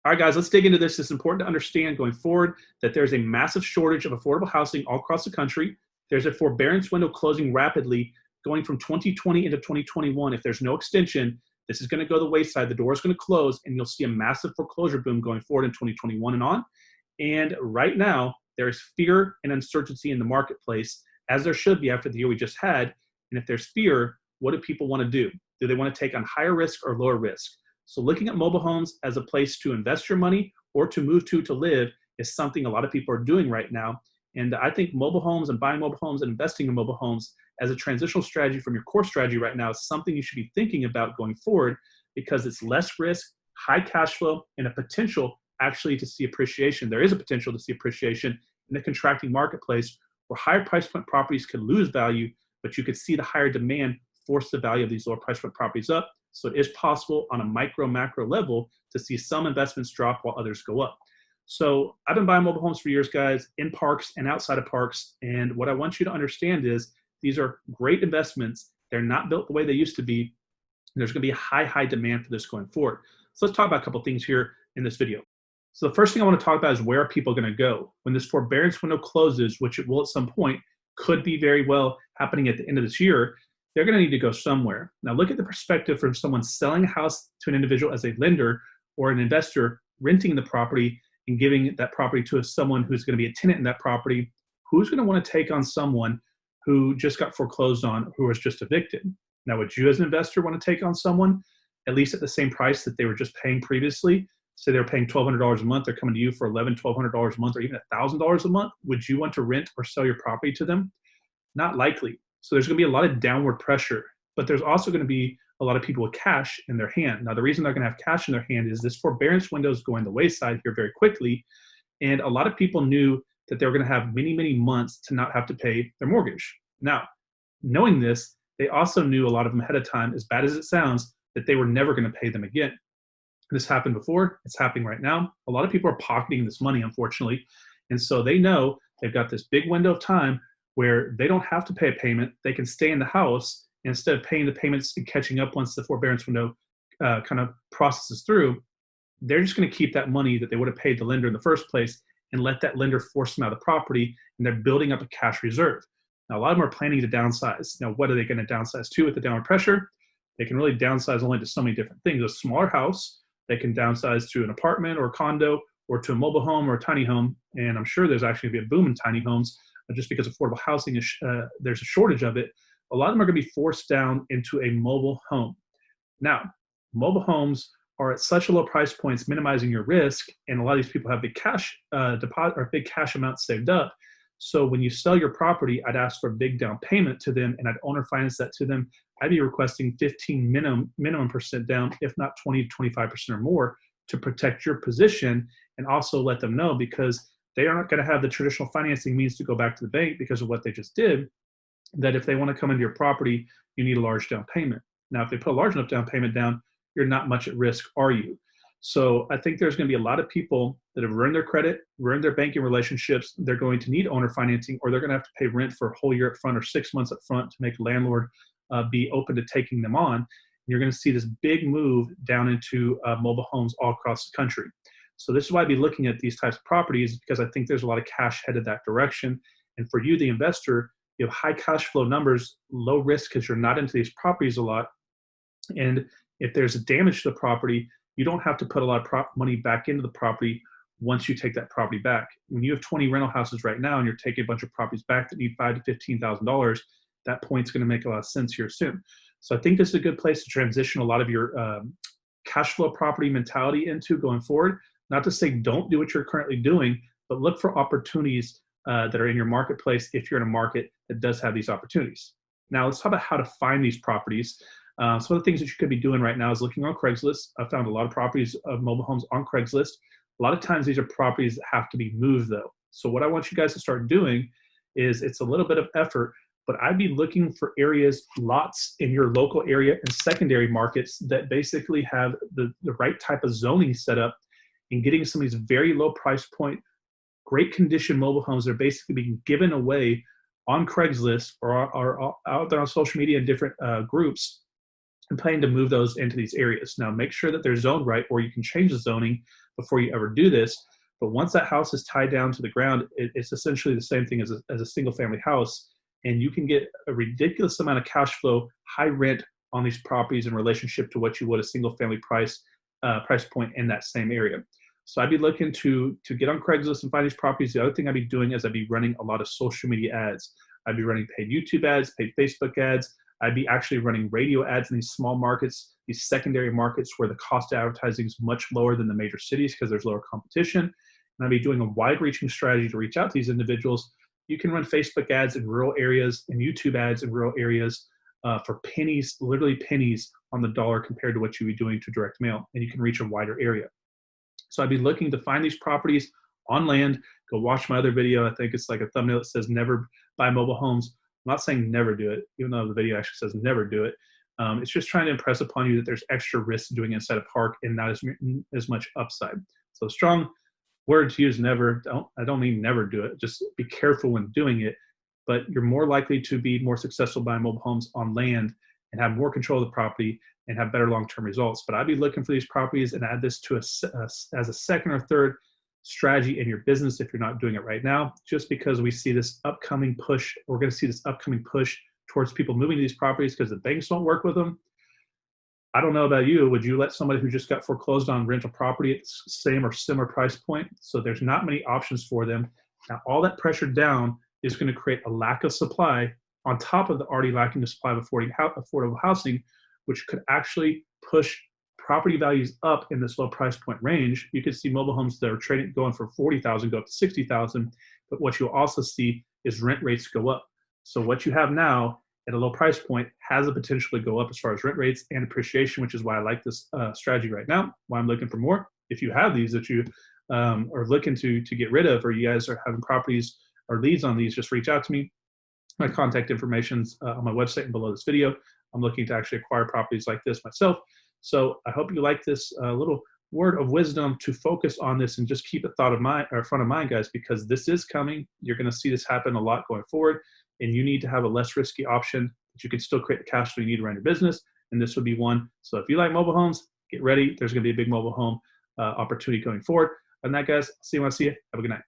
All right, guys, let's dig into this. It's important to understand going forward that there's a massive shortage of affordable housing all across the country. There's a forbearance window closing rapidly, going from 2020 into 2021. If there's no extension, this is going to go to the wayside. The door is going to close, and you'll see a massive foreclosure boom going forward in 2021 and on. And right now, there is fear and uncertainty in the marketplace, as there should be after the year we just had. And if there's fear, what do people want to do? Do they want to take on higher risk or lower risk? So looking at mobile homes as a place to invest your money or to move to live is something a lot of people are doing right now. And I think mobile homes and buying mobile homes and investing in mobile homes as a transitional strategy from your core strategy right now is something you should be thinking about going forward, because it's less risk, high cash flow, and a potential actually to see appreciation. There is a potential to see appreciation in the contracting marketplace where higher price point properties could lose value, but you could see the higher demand force the value of these lower price point properties up. So it is possible on a micro, macro level to see some investments drop while others go up. So I've been buying mobile homes for years, guys, in parks and outside of parks. And what I want you to understand is these are great investments. They're not built the way they used to be. There's going to be a high demand for this going forward. So let's talk about a couple of things here in this video. So the first thing I want to talk about is where are people going to go? When this forbearance window closes, which it will at some point, could be very well happening at the end of this year, they're going to need to go somewhere. Now look at the perspective from someone selling a house to an individual as a lender or an investor renting the property and giving that property to someone who's going to be a tenant in that property. Who's going to want to take on someone who just got foreclosed on, who was just evicted? Now, would you as an investor want to take on someone at least at the same price that they were just paying previously? Say they're paying $1,200 a month, they're coming to you for $1,100, $1,200 a month, or even $1,000 a month. Would you want to rent or sell your property to them? Not likely. So there's going to be a lot of downward pressure, but there's also going to be a lot of people with cash in their hand. Now, the reason they're going to have cash in their hand is this forbearance window is going the wayside here very quickly. And a lot of people knew that they were going to have many months to not have to pay their mortgage. Now, knowing this, they also knew, a lot of them ahead of time, as bad as it sounds, that they were never going to pay them again. This happened before, it's happening right now. A lot of people are pocketing this money, unfortunately. And so they know they've got this big window of time where they don't have to pay a payment. They can stay in the house instead of paying the payments and catching up once the forbearance window kind of processes through. They're just going to keep that money that they would have paid the lender in the first place and let that lender force them out of the property, and they're building up a cash reserve. Now, a lot of them are planning to downsize. Now, what are they going to downsize to with the downward pressure? They can really downsize only to so many different things. A smaller house, they can downsize to an apartment or a condo or to a mobile home or a tiny home. And I'm sure there's actually going to be a boom in tiny homes just because affordable housing is, there's a shortage of it. A lot of them are going to be forced down into a mobile home. Now, mobile homes are at such a low price points, minimizing your risk, and a lot of these people have big cash deposit or big cash amounts saved up. So when you sell your property, I'd ask for a big down payment to them, and I'd owner finance that to them. I'd be requesting 15 minimum percent down, if not 20 to 25% or more, to protect your position, and also let them know, because they are not going to have the traditional financing means to go back to the bank because of what they just did, that if they want to come into your property, you need a large down payment. Now, if they put a large enough down payment down, you're not much at risk, are you? So I think there's going to be a lot of people that have ruined their credit, ruined their banking relationships. They're going to need owner financing, or they're going to have to pay rent for a whole year up front or 6 months up front to make a landlord be open to taking them on. And you're going to see this big move down into mobile homes all across the country. So this is why I'd be looking at these types of properties, because I think there's a lot of cash headed that direction. And for you, the investor, you have high cash flow numbers, low risk because you're not into these properties a lot. And if there's a damage to the property, you don't have to put a lot of money back into the property once you take that property back. When you have 20 rental houses right now and you're taking a bunch of properties back that need $5,000 to $15,000, that point's going to make a lot of sense here soon. So I think this is a good place to transition a lot of your cash flow property mentality into going forward. Not to say don't do what you're currently doing, but look for opportunities that are in your marketplace if you're in a market that does have these opportunities. Now let's talk about how to find these properties. Some of the things that you could be doing right now is looking on Craigslist. I found a lot of properties of mobile homes on Craigslist. A lot of times these are properties that have to be moved though. So what I want you guys to start doing is, it's a little bit of effort, but I'd be looking for areas, lots in your local area and secondary markets that basically have the right type of zoning set up, and getting some of these very low price point, great condition mobile homes that are basically being given away on Craigslist or out there on social media in different groups, and planning to move those into these areas. Now, make sure that they're zoned right, or you can change the zoning, before you ever do this. But once that house is tied down to the ground, it's essentially the same thing as a single family house. And you can get a ridiculous amount of cash flow, high rent on these properties in relationship to what you would a single family price point in that same area. So I'd be looking to get on Craigslist and find these properties. The other thing I'd be doing is I'd be running a lot of social media ads. I'd be running paid YouTube ads, paid Facebook ads. I'd be actually running radio ads in these small markets, these secondary markets where the cost of advertising is much lower than the major cities because there's lower competition. And I'd be doing a wide-reaching strategy to reach out to these individuals. You can run Facebook ads in rural areas and YouTube ads in rural areas for pennies, literally pennies on the dollar compared to what you would be doing to direct mail, and you can reach a wider area. So I'd be looking to find these properties on land. Go watch my other video. I think it's like a thumbnail that says never buy mobile homes. I'm not saying never do it, even though the video actually says never do it. It's just trying to impress upon you that there's extra risk doing it inside a park and not as much upside. So strong word to use, never. I don't mean never do it. Just be careful when doing it. But you're more likely to be more successful buying mobile homes on land and have more control of the property and have better long-term results. But I'd be looking for these properties and add this to as a second or third strategy in your business if you're not doing it right now, just because we see this upcoming push. We're going to see this upcoming push towards people moving to these properties because the banks don't work with them. I don't know about you. Would you let somebody who just got foreclosed on rent a property at the same or similar price point? So there's not many options for them. Now, all that pressure down is going to create a lack of supply on top of the already lacking supply of affordable housing, which could actually push property values up in this low price point range. You could see mobile homes that are trading going from 40,000 go up to 60,000, but what you'll also see is rent rates go up. So what you have now at a low price point has the potential to go up as far as rent rates and appreciation, which is why I like this strategy right now, why I'm looking for more. If you have these that you are looking to get rid of, or you guys are having properties or leads on these, just reach out to me. My contact information's on my website and below this video. I'm looking to actually acquire properties like this myself. So I hope you like this little word of wisdom to focus on this and just keep it front of mind, guys, because this is coming. You're going to see this happen a lot going forward, and you need to have a less risky option that you can still create the cash flow you need to run your business, and this would be one. So if you like mobile homes, get ready. There's going to be a big mobile home opportunity going forward. And that, guys, see you when I see you. Have a good night.